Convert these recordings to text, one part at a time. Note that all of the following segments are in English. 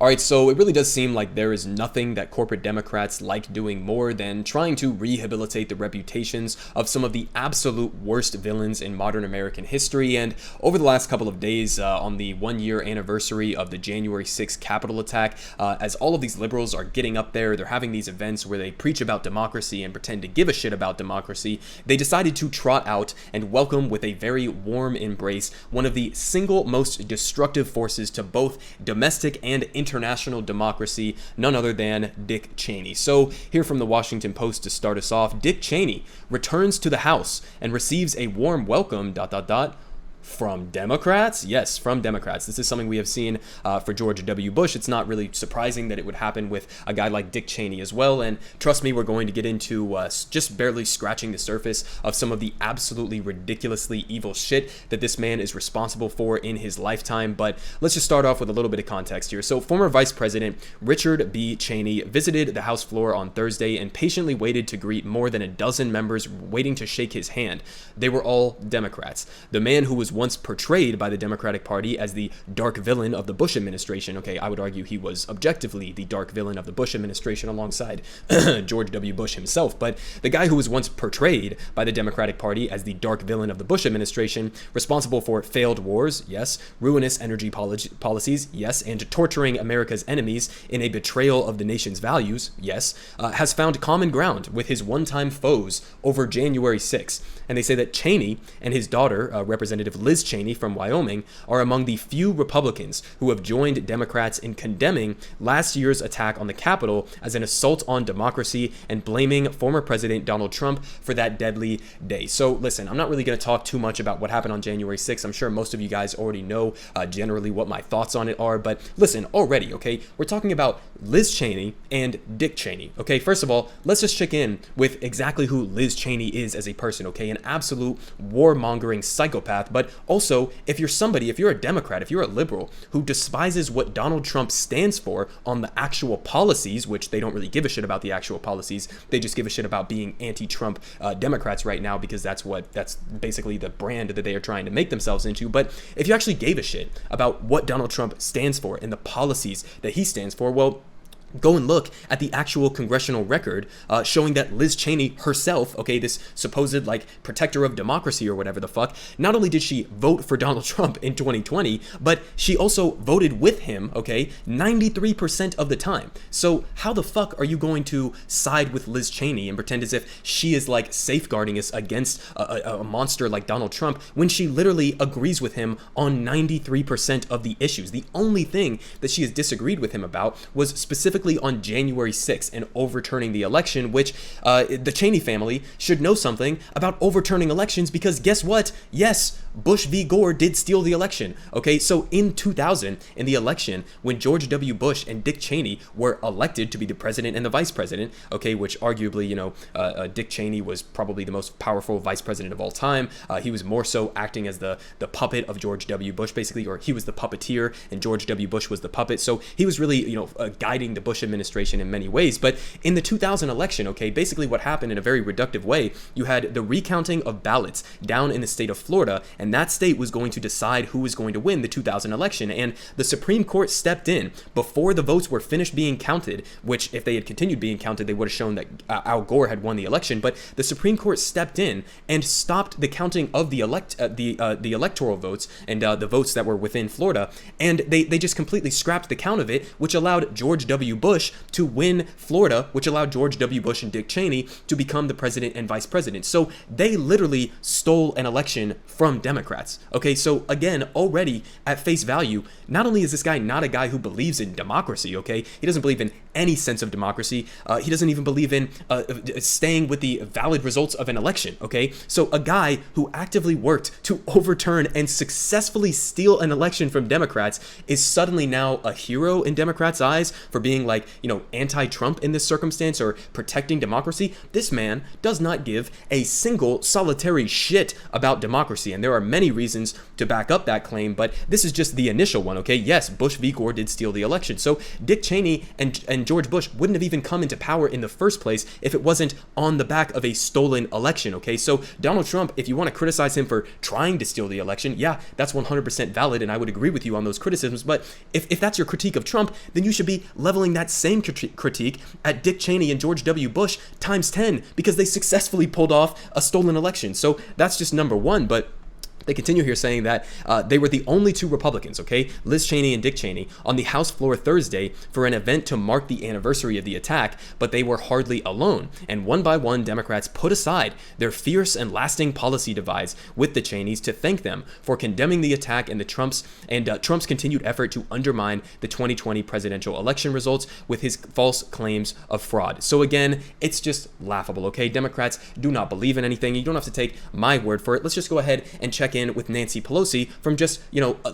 All right, so it really does seem like there is nothing that corporate Democrats like doing more than trying to rehabilitate the reputations of some of the absolute worst villains in modern American history. And over the last couple of days, on the 1 year anniversary of the January 6th Capitol attack, as all of these liberals are getting up there, they're having these events where they preach about democracy and pretend to give a shit about democracy, they decided to trot out and welcome with a very warm embrace one of the single most destructive forces to both domestic and international democracy, none other than Dick Cheney. So here from the Washington Post to start us off, Dick Cheney returns to the House and receives a warm welcome, from Democrats? Yes, from Democrats. This is something we have seen for George W. Bush. It's not really surprising that it would happen with a guy like Dick Cheney as well. And trust me, we're going to get into just barely scratching the surface of some of the absolutely ridiculously evil shit that this man is responsible for in his lifetime. But let's just start off with a little bit of context here. So former Vice President Richard B. Cheney visited the House floor on Thursday and patiently waited to greet more than a dozen members waiting to shake his hand. They were all Democrats. The man who was once portrayed by the Democratic Party as the dark villain of the Bush administration. Okay, I would argue he was objectively the dark villain of the Bush administration alongside George W. Bush himself. But the guy who was once portrayed by the Democratic Party as the dark villain of the Bush administration, responsible for failed wars, yes, ruinous energy policies, yes, and torturing America's enemies in a betrayal of the nation's values, yes, has found common ground with his one-time foes over January 6th. And they say that Cheney and his daughter, Representative Liz Cheney from Wyoming, are among the few Republicans who have joined Democrats in condemning last year's attack on the Capitol as an assault on democracy and blaming former President Donald Trump for that deadly day. So listen, I'm not really going to talk too much about what happened on January 6th. I'm sure most of you guys already know generally what my thoughts on it are. But listen, already, okay, we're talking about Liz Cheney and Dick Cheney. Okay, first of all, let's just check in with exactly who Liz Cheney is as a person, okay? An absolute warmongering psychopath. But also, if you're a Democrat, if you're a liberal who despises what Donald Trump stands for on the actual policies, which they don't really give a shit about the actual policies, they just give a shit about being anti-Trump Democrats right now because that's basically the brand that they are trying to make themselves into. But if you actually gave a shit about what Donald Trump stands for and the policies that he stands for, well, go and look at the actual congressional record showing that Liz Cheney herself, okay, this supposed like protector of democracy or whatever the fuck, not only did she vote for Donald Trump in 2020, but she also voted with him, okay, 93% of the time. So how the fuck are you going to side with Liz Cheney and pretend as if she is like safeguarding us against a monster like Donald Trump when she literally agrees with him on 93% of the issues? The only thing that she has disagreed with him about was specifically on January 6th and overturning the election, which the Cheney family should know something about overturning elections because guess what? Yes, Bush v. Gore did steal the election. Okay, so in 2000, in the election, when George W. Bush and Dick Cheney were elected to be the president and the vice president, okay, which arguably, Dick Cheney was probably the most powerful vice president of all time. He was more so acting as the puppet of George W. Bush, basically, or he was the puppeteer and George W. Bush was the puppet. So he was really, guiding the Bush administration in many ways. But in the 2000 election, okay, basically what happened in a very reductive way, you had the recounting of ballots down in the state of Florida, and that state was going to decide who was going to win the 2000 election. And the Supreme Court stepped in before the votes were finished being counted, which if they had continued being counted, they would have shown that Al Gore had won the election. But the Supreme Court stepped in and stopped the counting of the electoral votes and the votes that were within Florida, and they just completely scrapped the count of it, which allowed George W. Bush to win Florida, which allowed George W. Bush and Dick Cheney to become the president and vice president. So they literally stole an election from Democrats. Okay, so again, already at face value, not only is this guy not a guy who believes in democracy, okay, he doesn't believe in any sense of democracy. He doesn't even believe in staying with the valid results of an election, okay? So a guy who actively worked to overturn and successfully steal an election from Democrats is suddenly now a hero in Democrats' eyes for being like, anti-Trump in this circumstance or protecting democracy, this man does not give a single solitary shit about democracy. And there are many reasons to back up that claim, but this is just the initial one, okay? Yes, Bush v. Gore did steal the election. So Dick Cheney and George Bush wouldn't have even come into power in the first place if it wasn't on the back of a stolen election, okay? So Donald Trump, if you want to criticize him for trying to steal the election, yeah, that's 100% valid, and I would agree with you on those criticisms. But if that's your critique of Trump, then you should be leveling that same critique at Dick Cheney and George W. Bush times 10, because they successfully pulled off a stolen election. So that's just number one. But they continue here saying that they were the only two Republicans, okay, Liz Cheney and Dick Cheney, on the House floor Thursday for an event to mark the anniversary of the attack, but they were hardly alone. And one by one, Democrats put aside their fierce and lasting policy divides with the Cheneys to thank them for condemning the attack and Trump's continued effort to undermine the 2020 presidential election results with his false claims of fraud. So again, it's just laughable, okay? Democrats do not believe in anything. You don't have to take my word for it. Let's just go ahead and check in with Nancy Pelosi from just,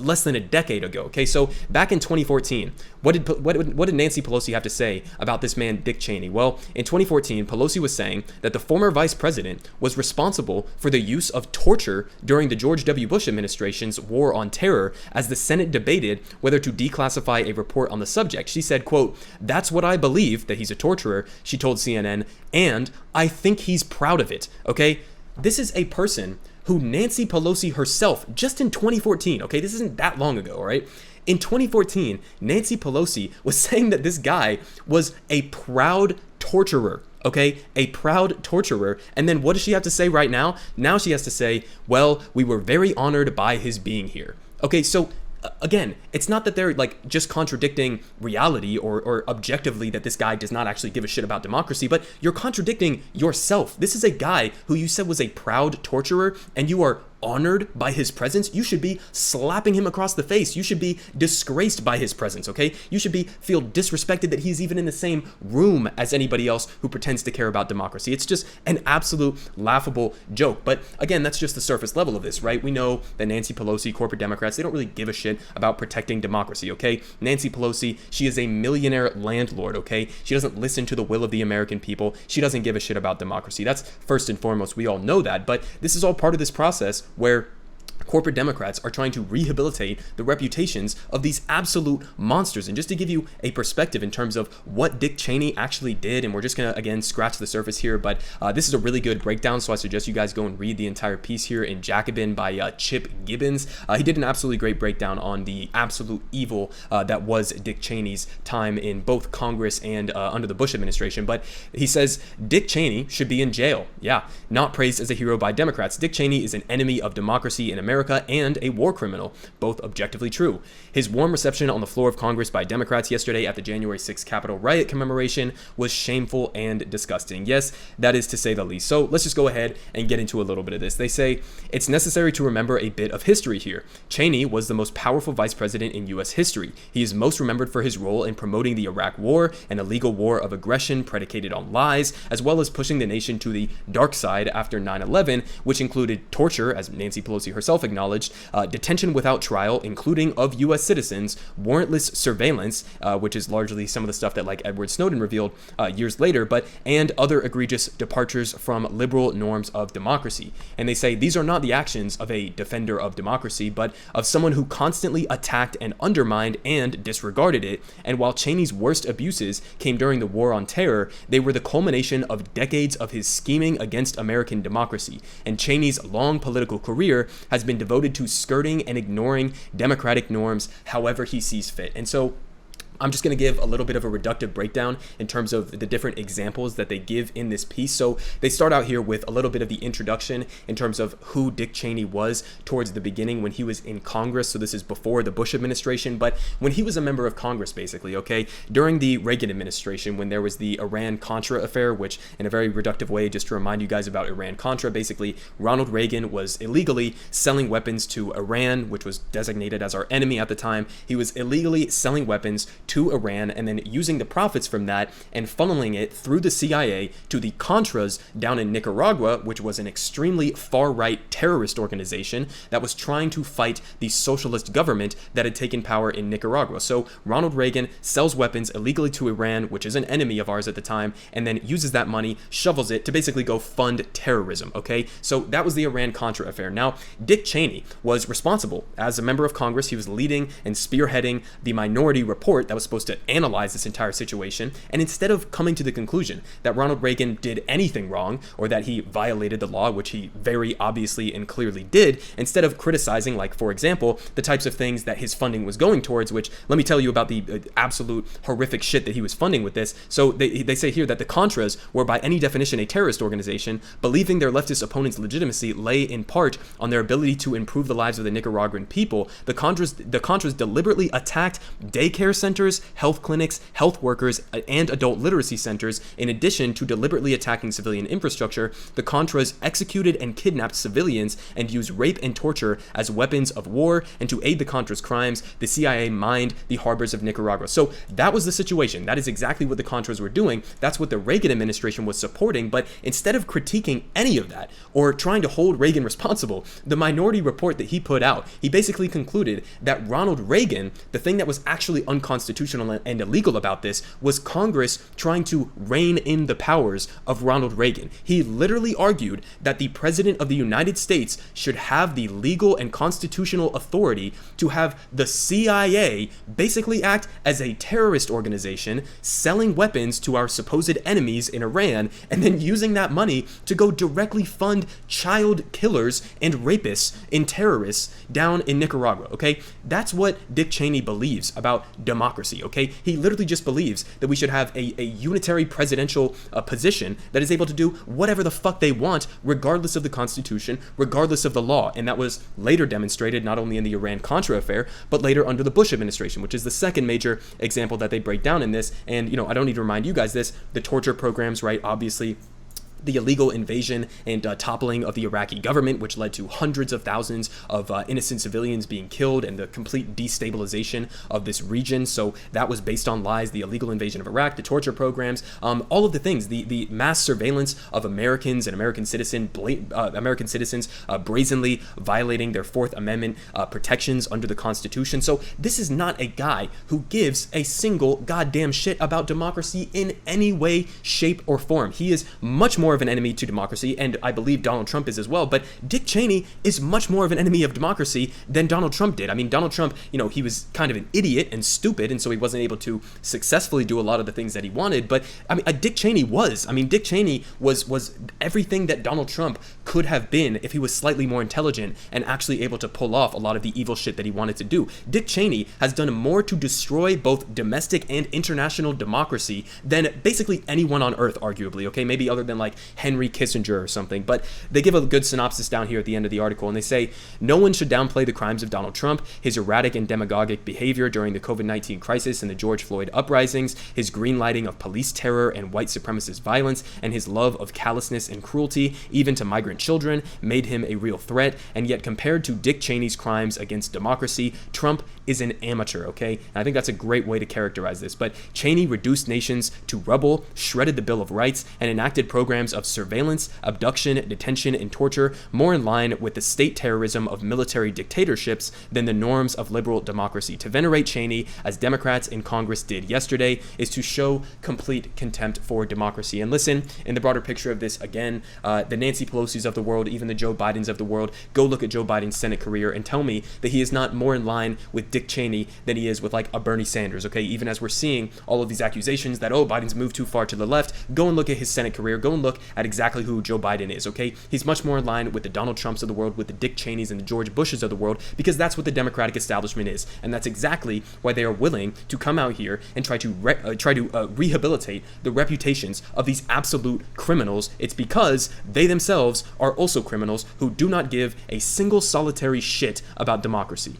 less than a decade ago. Okay, so back in 2014, what did Nancy Pelosi have to say about this man, Dick Cheney? Well, in 2014, Pelosi was saying that the former vice president was responsible for the use of torture during the George W. Bush administration's war on terror as the Senate debated whether to declassify a report on the subject. She said, quote, "That's what I believe, that he's a torturer," she told CNN, "and I think he's proud of it." Okay, this is a person who Nancy Pelosi herself, just in 2014, okay, this isn't that long ago, all right? In 2014, Nancy Pelosi was saying that this guy was a proud torturer, okay? A proud torturer. And then what does she have to say right now? Now she has to say, well, we were very honored by his being here. Okay, so again, it's not that they're like just contradicting reality or objectively that this guy does not actually give a shit about democracy, but you're contradicting yourself. This is a guy who you said was a proud torturer, and you are honored by his presence. You should be slapping him across the face. You should be disgraced by his presence, okay? You should feel disrespected that he's even in the same room as anybody else who pretends to care about democracy. It's just an absolute laughable joke. But again, that's just the surface level of this, right? We know that Nancy Pelosi, corporate Democrats, they don't really give a shit about protecting democracy, okay? Nancy Pelosi, she is a millionaire landlord, okay? She doesn't listen to the will of the American people. She doesn't give a shit about democracy. That's first and foremost. We all know that, but this is all part of this process where corporate Democrats are trying to rehabilitate the reputations of these absolute monsters. And just to give you a perspective in terms of what Dick Cheney actually did, and we're just going to, again, scratch the surface here, but this is a really good breakdown, so I suggest you guys go and read the entire piece here in Jacobin by Chip Gibbons. He did an absolutely great breakdown on the absolute evil that was Dick Cheney's time in both Congress and under the Bush administration. But he says, Dick Cheney should be in jail. Yeah, not praised as a hero by Democrats. Dick Cheney is an enemy of democracy in America and a war criminal, both objectively true. His warm reception on the floor of Congress by Democrats yesterday at the January 6th Capitol riot commemoration was shameful and disgusting. Yes, that is to say the least. So let's just go ahead and get into a little bit of this. They say, it's necessary to remember a bit of history here. Cheney was the most powerful vice president in U.S. history. He is most remembered for his role in promoting the Iraq War, an illegal war of aggression predicated on lies, as well as pushing the nation to the dark side after 9/11, which included torture, as Nancy Pelosi herself acknowledged, detention without trial, including of U.S. citizens, warrantless surveillance, which is largely some of the stuff that like Edward Snowden revealed years later, and other egregious departures from liberal norms of democracy. And they say these are not the actions of a defender of democracy, but of someone who constantly attacked and undermined and disregarded it. And while Cheney's worst abuses came during the war on terror, they were the culmination of decades of his scheming against American democracy. And Cheney's long political career has been devoted to skirting and ignoring democratic norms however he sees fit. And so I'm just going to give a little bit of a reductive breakdown in terms of the different examples that they give in this piece. So they start out here with a little bit of the introduction in terms of who Dick Cheney was towards the beginning when he was in Congress. So this is before the Bush administration, but when he was a member of Congress, basically, okay, during the Reagan administration, when there was the Iran-Contra affair, which in a very reductive way, just to remind you guys about Iran-Contra, basically Ronald Reagan was illegally selling weapons to Iran, which was designated as our enemy at the time. He was illegally selling weapons to Iran and then using the profits from that and funneling it through the CIA to the Contras down in Nicaragua, which was an extremely far-right terrorist organization that was trying to fight the socialist government that had taken power in Nicaragua. So Ronald Reagan sells weapons illegally to Iran, which is an enemy of ours at the time, and then uses that money, shovels it to basically go fund terrorism, okay? So that was the Iran-Contra affair. Now, Dick Cheney was responsible. As a member of Congress, he was leading and spearheading the minority report that was supposed to analyze this entire situation, and instead of coming to the conclusion that Ronald Reagan did anything wrong or that he violated the law, which he very obviously and clearly did, instead of criticizing, like, for example, the types of things that his funding was going towards, which, let me tell you about the absolute horrific shit that he was funding with this. So they say here that the Contras were by any definition a terrorist organization, believing their leftist opponents' legitimacy lay in part on their ability to improve the lives of the Nicaraguan people. The Contras deliberately attacked daycare centers, health clinics, health workers, and adult literacy centers. In addition to deliberately attacking civilian infrastructure, the Contras executed and kidnapped civilians and used rape and torture as weapons of war. And to aid the Contras' crimes, the CIA mined the harbors of Nicaragua. So that was the situation. That is exactly what the Contras were doing. That's what the Reagan administration was supporting. But instead of critiquing any of that or trying to hold Reagan responsible, the minority report that he put out, he basically concluded that Ronald Reagan, the thing that was actually unconstitutional and illegal about this, was Congress trying to rein in the powers of Ronald Reagan. He literally argued that the President of the United States should have the legal and constitutional authority to have the CIA basically act as a terrorist organization, selling weapons to our supposed enemies in Iran, and then using that money to go directly fund child killers and rapists and terrorists down in Nicaragua, okay? That's what Dick Cheney believes about democracy, okay? He literally just believes that we should have a unitary presidential position that is able to do whatever the fuck they want, regardless of the Constitution, regardless of the law. And that was later demonstrated not only in the Iran-Contra affair, but later under the Bush administration, which is the second major example that they break down in this. And, you know, I don't need to remind you guys this, the torture programs, right? Obviously, the illegal invasion and toppling of the Iraqi government, which led to hundreds of thousands of innocent civilians being killed and the complete destabilization of this region. So that was based on lies, the illegal invasion of Iraq, the torture programs, all of the things, the mass surveillance of Americans and American citizens brazenly violating their Fourth Amendment protections under the Constitution. So this is not a guy who gives a single goddamn shit about democracy in any way, shape, or form. He is much more of an enemy to democracy, and I believe Donald Trump is as well, but Dick Cheney is much more of an enemy of democracy than Donald Trump did. I mean, Donald Trump, you know, he was kind of an idiot and stupid, and so he wasn't able to successfully do a lot of the things that he wanted, but I mean, Dick Cheney was. I mean, Dick Cheney was everything that Donald Trump could have been if he was slightly more intelligent and actually able to pull off a lot of the evil shit that he wanted to do. Dick Cheney has done more to destroy both domestic and international democracy than basically anyone on earth, arguably, okay? Maybe other than like Henry Kissinger or something, but they give a good synopsis down here at the end of the article, and they say, no one should downplay the crimes of Donald Trump, his erratic and demagogic behavior during the COVID-19 crisis and the George Floyd uprisings, his greenlighting of police terror and white supremacist violence, and his love of callousness and cruelty, even to migrant children, made him a real threat. And yet, compared to Dick Cheney's crimes against democracy, Trump is an amateur, okay? And I think that's a great way to characterize this. But Cheney reduced nations to rubble, shredded the Bill of Rights, and enacted programs of surveillance, abduction, detention, and torture more in line with the state terrorism of military dictatorships than the norms of liberal democracy. To venerate Cheney, as Democrats in Congress did yesterday, is to show complete contempt for democracy. And listen, in the broader picture of this, again, the Nancy Pelosi's of the world, even the Joe Bidens of the world, go look at Joe Biden's Senate career and tell me that he is not more in line with Dick Cheney than he is with like a Bernie Sanders, okay? Even as we're seeing all of these accusations that, oh, Biden's moved too far to the left, go and look at his Senate career, go and look at exactly who Joe Biden is, okay? He's much more in line with the Donald Trumps of the world, with the Dick Cheneys and the George Bushes of the world, because that's what the Democratic establishment is, and that's exactly why they are willing to come out here and try to rehabilitate the reputations of these absolute criminals. It's because they themselves are also criminals who do not give a single solitary shit about democracy.